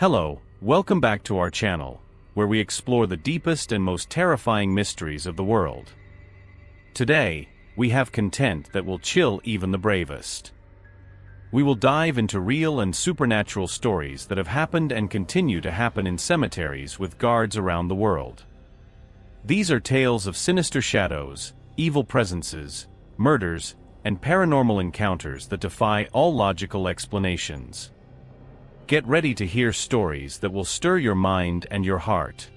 Hello, welcome back to our channel, where we explore the deepest and most terrifying mysteries of the world. Today, we have content that will chill even the bravest. We will dive into real and supernatural stories that have happened and continue to happen in cemeteries with guards around the world. These are tales of sinister shadows, evil presences, murders, and paranormal encounters that defy all logical explanations. Get ready to hear stories that will stir your mind and your heart.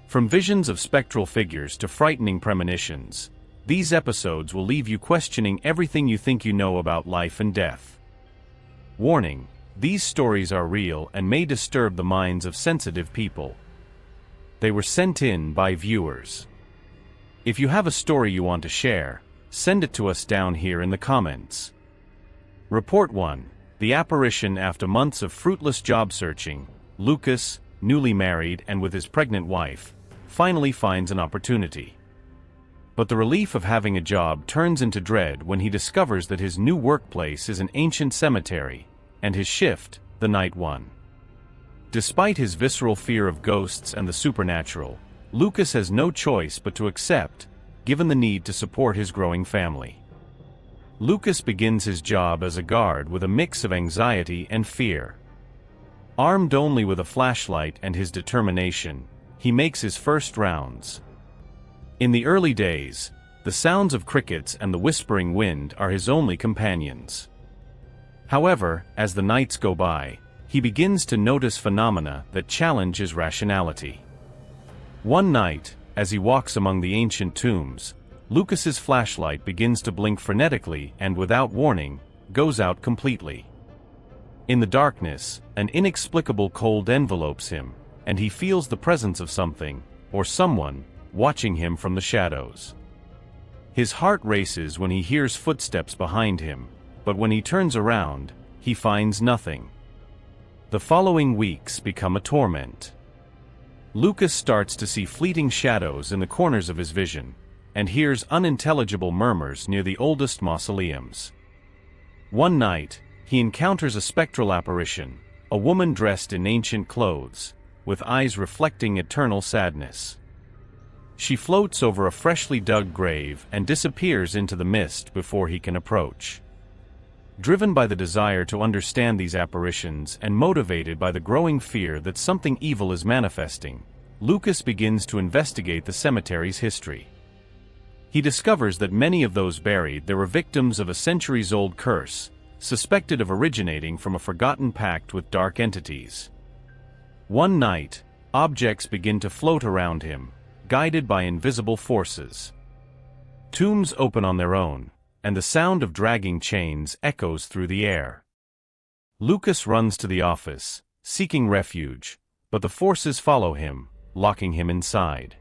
From visions of spectral figures to frightening premonitions, these episodes will leave you questioning everything you think you know about life and death. Warning: these stories are real and may disturb the minds of sensitive people. They were sent in by viewers. If you have a story you want to share, send it to us down here in the comments. Report 1. The apparition. After months of fruitless job searching, Lucas, newly married and with his pregnant wife, finally finds an opportunity. But the relief of having a job turns into dread when he discovers that his new workplace is an ancient cemetery, and his shift, the night one. Despite his visceral fear of ghosts and the supernatural, Lucas has no choice but to accept, given the need to support his growing family. Lucas begins his job as a guard with a mix of anxiety and fear. Armed only with a flashlight and his determination, he makes his first rounds. In the early days, the sounds of crickets and the whispering wind are his only companions. However, as the nights go by, he begins to notice phenomena that challenge his rationality. One night, as he walks among the ancient tombs, Lucas's flashlight begins to blink frenetically and, without warning, goes out completely. In the darkness, an inexplicable cold envelopes him, and he feels the presence of something, or someone, watching him from the shadows. His heart races when he hears footsteps behind him, but when he turns around, he finds nothing. The following weeks become a torment. Lucas starts to see fleeting shadows in the corners of his vision, and hears unintelligible murmurs near the oldest mausoleums. One night, he encounters a spectral apparition, a woman dressed in ancient clothes, with eyes reflecting eternal sadness. She floats over a freshly dug grave and disappears into the mist before he can approach. Driven by the desire to understand these apparitions and motivated by the growing fear that something evil is manifesting, Lucas begins to investigate the cemetery's history. He discovers that many of those buried there were victims of a centuries-old curse, suspected of originating from a forgotten pact with dark entities. One night, objects begin to float around him, guided by invisible forces. Tombs open on their own, and the sound of dragging chains echoes through the air. Lucas runs to the office, seeking refuge, but the forces follow him, locking him inside.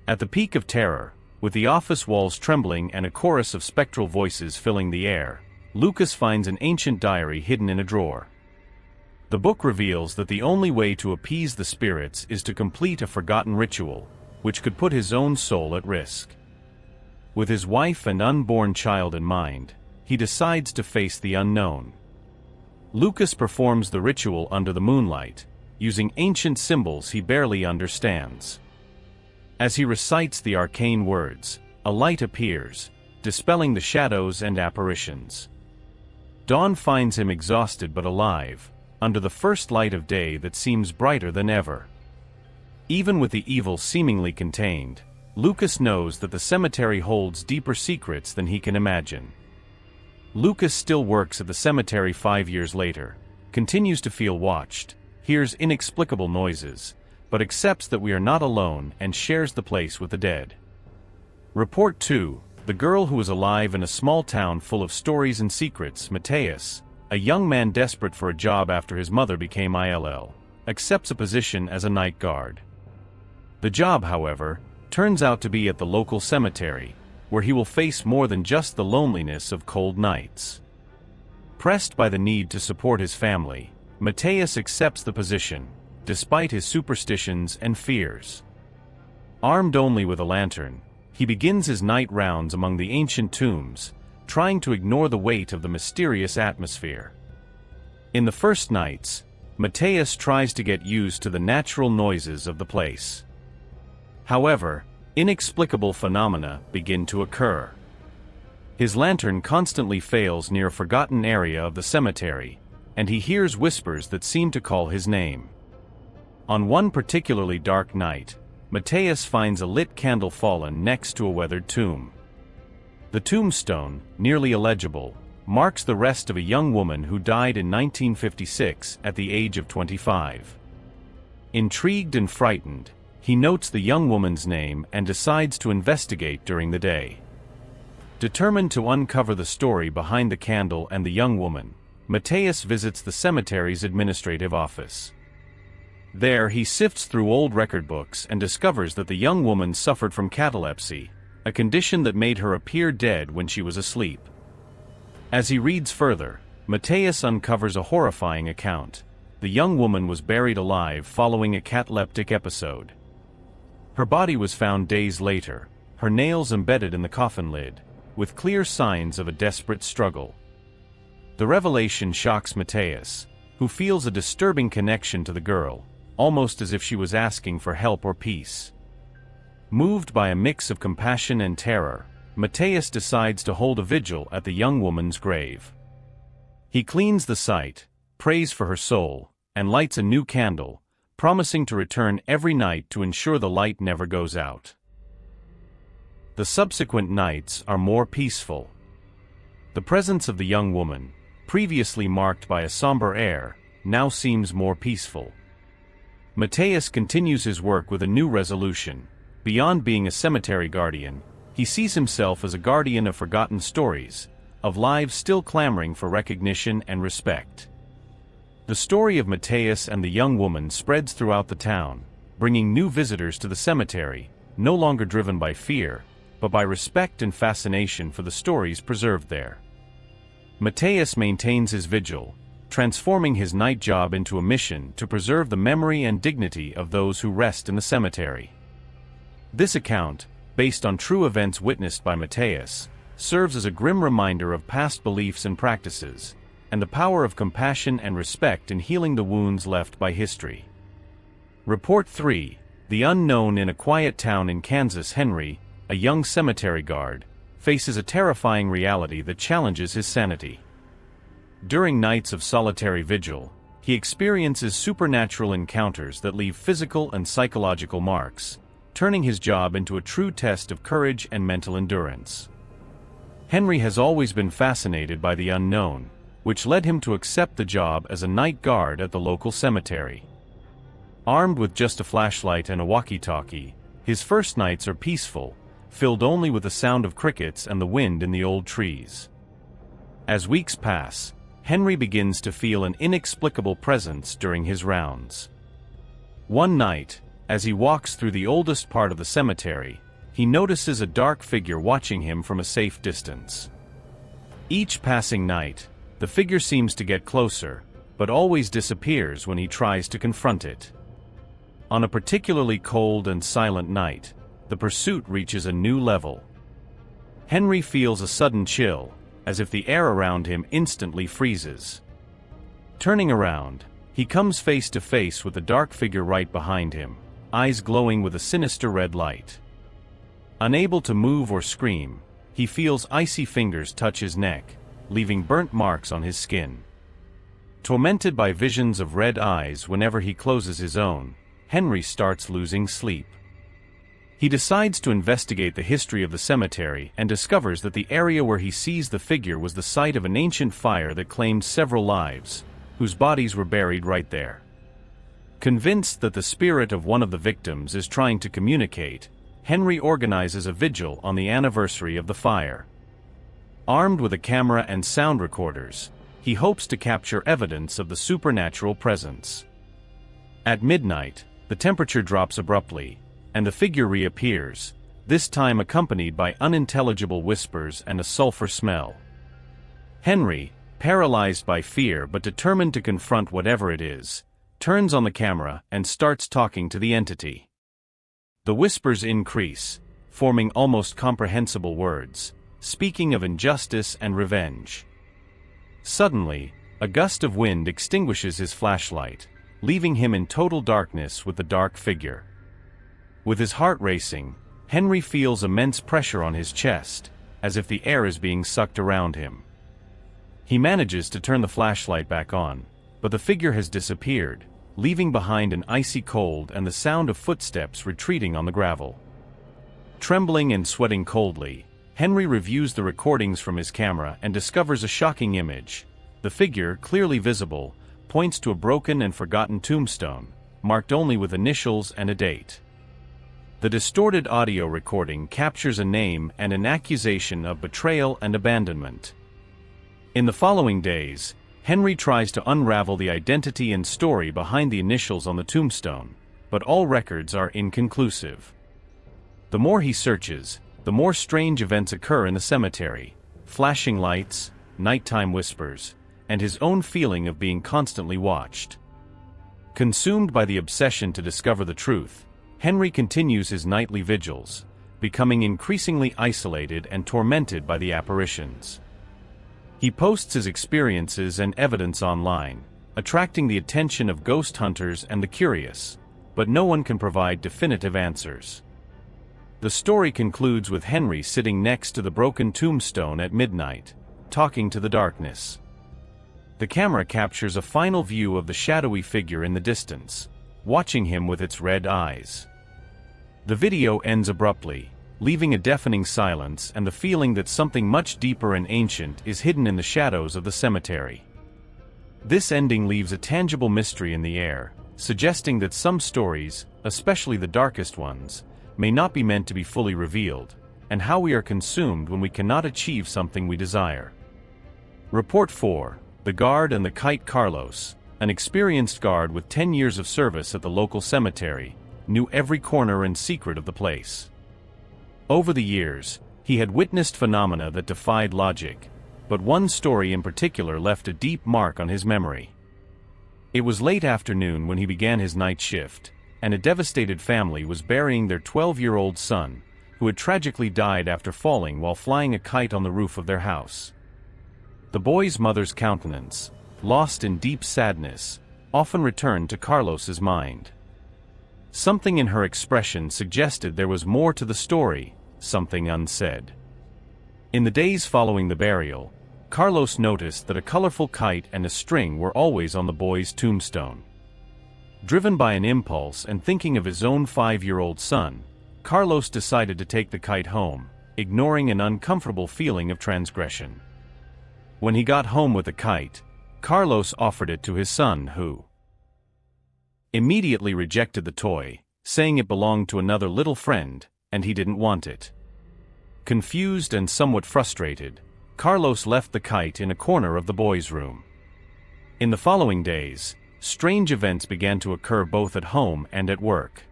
At the peak of terror, with the office walls trembling and a chorus of spectral voices filling the air, Lucas finds an ancient diary hidden in a drawer. The book reveals that the only way to appease the spirits is to complete a forgotten ritual, which could put his own soul at risk. With his wife and unborn child in mind, he decides to face the unknown. Lucas performs the ritual under the moonlight, using ancient symbols he barely understands. As he recites the arcane words, a light appears, dispelling the shadows and apparitions. Dawn finds him exhausted but alive, under the first light of day that seems brighter than ever. Even with the evil seemingly contained, Lucas knows that the cemetery holds deeper secrets than he can imagine. Lucas still works at the cemetery 5 years later, continues to feel watched, hears inexplicable noises, but accepts that we are not alone and shares the place with the dead. Report 2. The girl who was alive in a small town full of stories and secrets. Mateus, a young man desperate for a job after his mother became ill, accepts a position as a night guard. The job, however, turns out to be at the local cemetery, where he will face more than just the loneliness of cold nights. Pressed by the need to support his family, Mateus accepts the position, despite his superstitions and fears. Armed only with a lantern, he begins his night rounds among the ancient tombs, trying to ignore the weight of the mysterious atmosphere. In the first nights, Mateus tries to get used to the natural noises of the place. However, inexplicable phenomena begin to occur. His lantern constantly fails near a forgotten area of the cemetery, and he hears whispers that seem to call his name. On one particularly dark night, Mateus finds a lit candle fallen next to a weathered tomb. The tombstone, nearly illegible, marks the rest of a young woman who died in 1956 at the age of 25. Intrigued and frightened, he notes the young woman's name and decides to investigate during the day. Determined to uncover the story behind the candle and the young woman, Mateus visits the cemetery's administrative office. There he sifts through old record books and discovers that the young woman suffered from catalepsy, a condition that made her appear dead when she was asleep. As he reads further, Mateus uncovers a horrifying account. The young woman was buried alive following a cataleptic episode. Her body was found days later, her nails embedded in the coffin lid, with clear signs of a desperate struggle. The revelation shocks Mateus, who feels a disturbing connection to the girl, almost as if she was asking for help or peace. Moved by a mix of compassion and terror, Mateus decides to hold a vigil at the young woman's grave. He cleans the site, prays for her soul, and lights a new candle, promising to return every night to ensure the light never goes out. The subsequent nights are more peaceful. The presence of the young woman, previously marked by a somber air, now seems more peaceful. Mateus continues his work with a new resolution. Beyond being a cemetery guardian, he sees himself as a guardian of forgotten stories, of lives still clamoring for recognition and respect. The story of Mateus and the young woman spreads throughout the town, bringing new visitors to the cemetery, no longer driven by fear, but by respect and fascination for the stories preserved there. Mateus maintains his vigil, transforming his night job into a mission to preserve the memory and dignity of those who rest in the cemetery. This account, based on true events witnessed by Mateus, serves as a grim reminder of past beliefs and practices, and the power of compassion and respect in healing the wounds left by history. Report 3: The unknown. In a quiet town in Kansas, Henry, a young cemetery guard, faces a terrifying reality that challenges his sanity. During nights of solitary vigil, he experiences supernatural encounters that leave physical and psychological marks, turning his job into a true test of courage and mental endurance. Henry has always been fascinated by the unknown, which led him to accept the job as a night guard at the local cemetery. Armed with just a flashlight and a walkie-talkie, his first nights are peaceful, filled only with the sound of crickets and the wind in the old trees. As weeks pass, Henry begins to feel an inexplicable presence during his rounds. One night, as he walks through the oldest part of the cemetery, he notices a dark figure watching him from a safe distance. Each passing night, the figure seems to get closer, but always disappears when he tries to confront it. On a particularly cold and silent night, the pursuit reaches a new level. Henry feels a sudden chill, as if the air around him instantly freezes. Turning around, he comes face to face with the dark figure right behind him, eyes glowing with a sinister red light. Unable to move or scream, he feels icy fingers touch his neck, leaving burnt marks on his skin. Tormented by visions of red eyes whenever he closes his own, Henry starts losing sleep. He decides to investigate the history of the cemetery and discovers that the area where he sees the figure was the site of an ancient fire that claimed several lives, whose bodies were buried right there. Convinced that the spirit of one of the victims is trying to communicate, Henry organizes a vigil on the anniversary of the fire. Armed with a camera and sound recorders, he hopes to capture evidence of the supernatural presence. At midnight, the temperature drops abruptly, and the figure reappears, this time accompanied by unintelligible whispers and a sulfur smell. Henry, paralyzed by fear but determined to confront whatever it is, turns on the camera and starts talking to the entity. The whispers increase, forming almost comprehensible words, speaking of injustice and revenge. Suddenly, A gust of wind extinguishes his flashlight, leaving him in total darkness with the dark figure. With his heart racing, Henry feels immense pressure on his chest, as if the air is being sucked around him. He manages to turn the flashlight back on, but the figure has disappeared, leaving behind an icy cold and the sound of footsteps retreating on the gravel. Trembling and sweating coldly, Henry reviews the recordings from his camera and discovers a shocking image. The figure, clearly visible, points to a broken and forgotten tombstone, marked only with initials and a date. The distorted audio recording captures a name and an accusation of betrayal and abandonment. In the following days, Henry tries to unravel the identity and story behind the initials on the tombstone, but all records are inconclusive. The more he searches, the more strange events occur in the cemetery: flashing lights, nighttime whispers, and his own feeling of being constantly watched. Consumed by the obsession to discover the truth, Henry continues his nightly vigils, becoming increasingly isolated and tormented by the apparitions. He posts his experiences and evidence online, attracting the attention of ghost hunters and the curious, but no one can provide definitive answers. The story concludes with Henry sitting next to the broken tombstone at midnight, talking to the darkness. The camera captures a final view of the shadowy figure in the distance, watching him with its red eyes. The video ends abruptly, leaving a deafening silence and the feeling that something much deeper and ancient is hidden in the shadows of the cemetery. This ending leaves a tangible mystery in the air, suggesting that some stories, especially the darkest ones, may not be meant to be fully revealed, and how we are consumed when we cannot achieve something we desire. Report 4: The Guard and the Kite. Carlos, an experienced guard with 10 years of service at the local cemetery, knew every corner and secret of the place. Over the years, he had witnessed phenomena that defied logic, but one story in particular left a deep mark on his memory. It was late afternoon when he began his night shift, and a devastated family was burying their 12-year-old son, who had tragically died after falling while flying a kite on the roof of their house. The boy's mother's countenance, lost in deep sadness, often returned to Carlos's mind. Something in her expression suggested there was more to the story, something unsaid. In the days following the burial, Carlos noticed that a colorful kite and a string were always on the boy's tombstone. Driven by an impulse and thinking of his own 5-year-old son, Carlos decided to take the kite home, ignoring an uncomfortable feeling of transgression. When he got home with the kite, Carlos offered it to his son, who immediately rejected the toy, saying it belonged to another little friend, and he didn't want it. Confused and somewhat frustrated, Carlos left the kite in a corner of the boy's room. In the following days, strange events began to occur both at home and at work.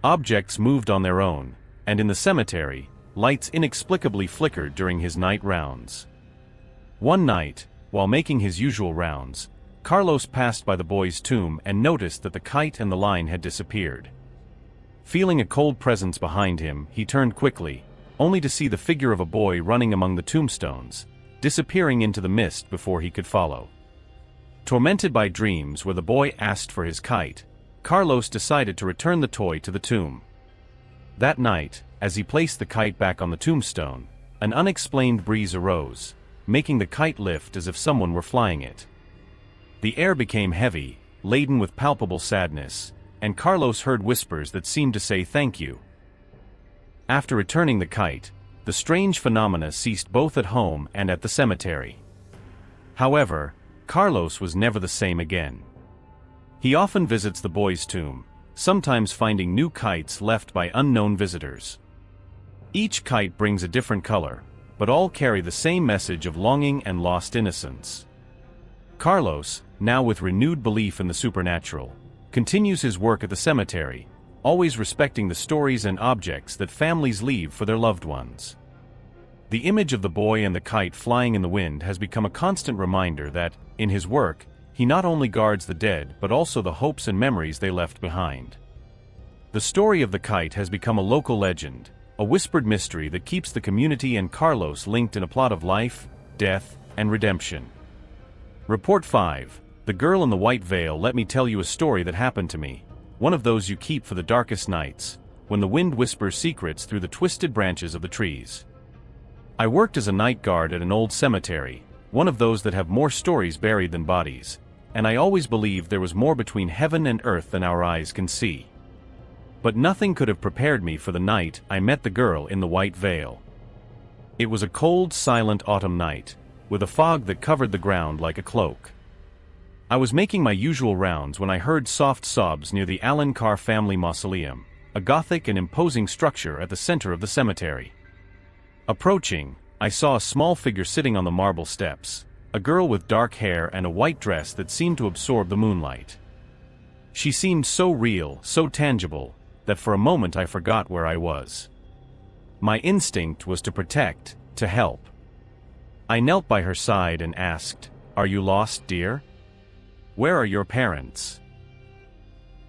Objects moved on their own, and in the cemetery, lights inexplicably flickered during his night rounds. One night, while making his usual rounds, Carlos passed by the boy's tomb and noticed that the kite and the line had disappeared. Feeling a cold presence behind him, he turned quickly, only to see the figure of a boy running among the tombstones, disappearing into the mist before he could follow. Tormented by dreams where the boy asked for his kite, Carlos decided to return the toy to the tomb. That night, as he placed the kite back on the tombstone, an unexplained breeze arose, making the kite lift as if someone were flying it. The air became heavy, laden with palpable sadness, and Carlos heard whispers that seemed to say thank you. After returning the kite, the strange phenomena ceased both at home and at the cemetery. However, Carlos was never the same again. He often visits the boy's tomb, sometimes finding new kites left by unknown visitors. Each kite brings a different color, but all carry the same message of longing and lost innocence. Carlos, now with renewed belief in the supernatural, continues his work at the cemetery, always respecting the stories and objects that families leave for their loved ones. The image of the boy and the kite flying in the wind has become a constant reminder that, in his work, he not only guards the dead but also the hopes and memories they left behind. The story of the kite has become a local legend, a whispered mystery that keeps the community and Carlos linked in a plot of life, death, and redemption. Report 5. The Girl in the White Veil. Let me tell you a story that happened to me. One of those you keep for the darkest nights, when the wind whispers secrets through the twisted branches of the trees. I worked as a night guard at an old cemetery, one of those that have more stories buried than bodies, and I always believed there was more between heaven and earth than our eyes can see. But nothing could have prepared me for the night I met the girl in the white veil. It was a cold, silent autumn night, with a fog that covered the ground like a cloak. I was making my usual rounds when I heard soft sobs near the Allen Carr family mausoleum, a Gothic and imposing structure at the center of the cemetery. Approaching, I saw a small figure sitting on the marble steps, a girl with dark hair and a white dress that seemed to absorb the moonlight. She seemed so real, so tangible, that for a moment I forgot where I was. My instinct was to protect, to help. I knelt by her side and asked, "Are you lost, dear? Where are your parents?"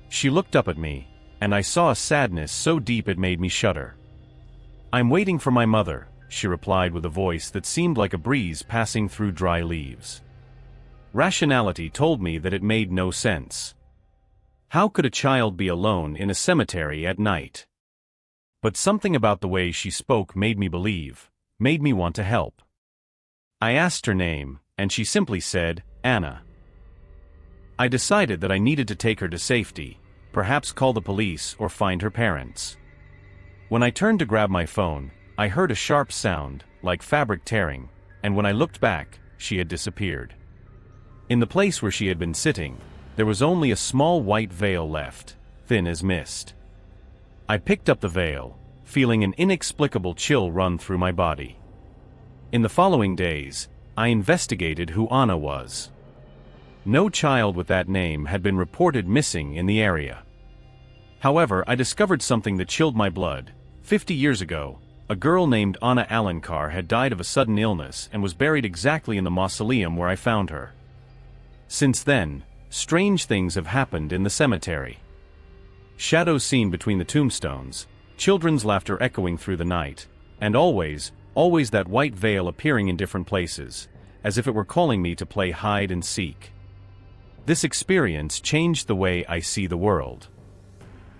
She looked up at me, and I saw a sadness so deep it made me shudder. "I'm waiting for my mother," she replied with a voice that seemed like a breeze passing through dry leaves. Rationality told me that it made no sense. How could a child be alone in a cemetery at night? But something about the way she spoke made me believe, made me want to help. I asked her name, and she simply said, "Anna." I decided that I needed to take her to safety, perhaps call the police or find her parents. When I turned to grab my phone, I heard a sharp sound, like fabric tearing, and when I looked back, she had disappeared. In the place where she had been sitting, there was only a small white veil left, thin as mist. I picked up the veil, feeling an inexplicable chill run through my body. In the following days, I investigated who Anna was. No child with that name had been reported missing in the area. However, I discovered something that chilled my blood. 50 years ago, a girl named Anna Allen Carr had died of a sudden illness and was buried exactly in the mausoleum where I found her. Since then, strange things have happened in the cemetery. Shadows seen between the tombstones, children's laughter echoing through the night, and always that white veil appearing in different places, as if it were calling me to play hide and seek. This experience changed the way I see the world.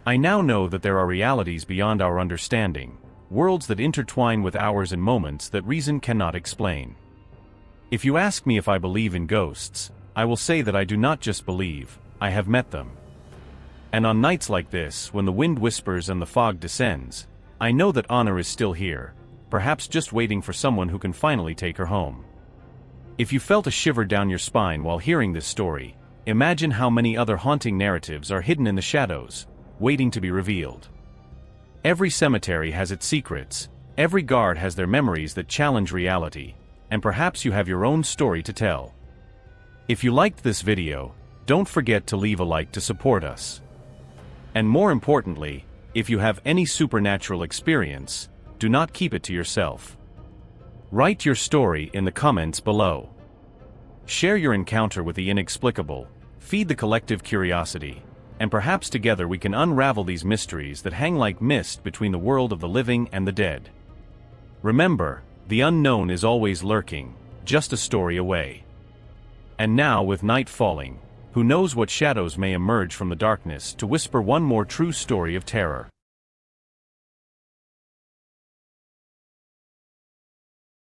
I now know that there are realities beyond our understanding, worlds that intertwine with ours in moments that reason cannot explain. If you ask me if I believe in ghosts, I will say that I do not just believe, I have met them. And on nights like this, when the wind whispers and the fog descends, I know that Anna is still here, perhaps just waiting for someone who can finally take her home. If you felt a shiver down your spine while hearing this story, imagine how many other haunting narratives are hidden in the shadows, waiting to be revealed. Every cemetery has its secrets, every guard has their memories that challenge reality, and perhaps you have your own story to tell. If you liked this video, don't forget to leave a like to support us. And more importantly, if you have any supernatural experience, do not keep it to yourself. Write your story in the comments below. Share your encounter with the inexplicable, feed the collective curiosity, and perhaps together we can unravel these mysteries that hang like mist between the world of the living and the dead. Remember, the unknown is always lurking, just a story away. And now, with night falling, who knows what shadows may emerge from the darkness to whisper one more true story of terror.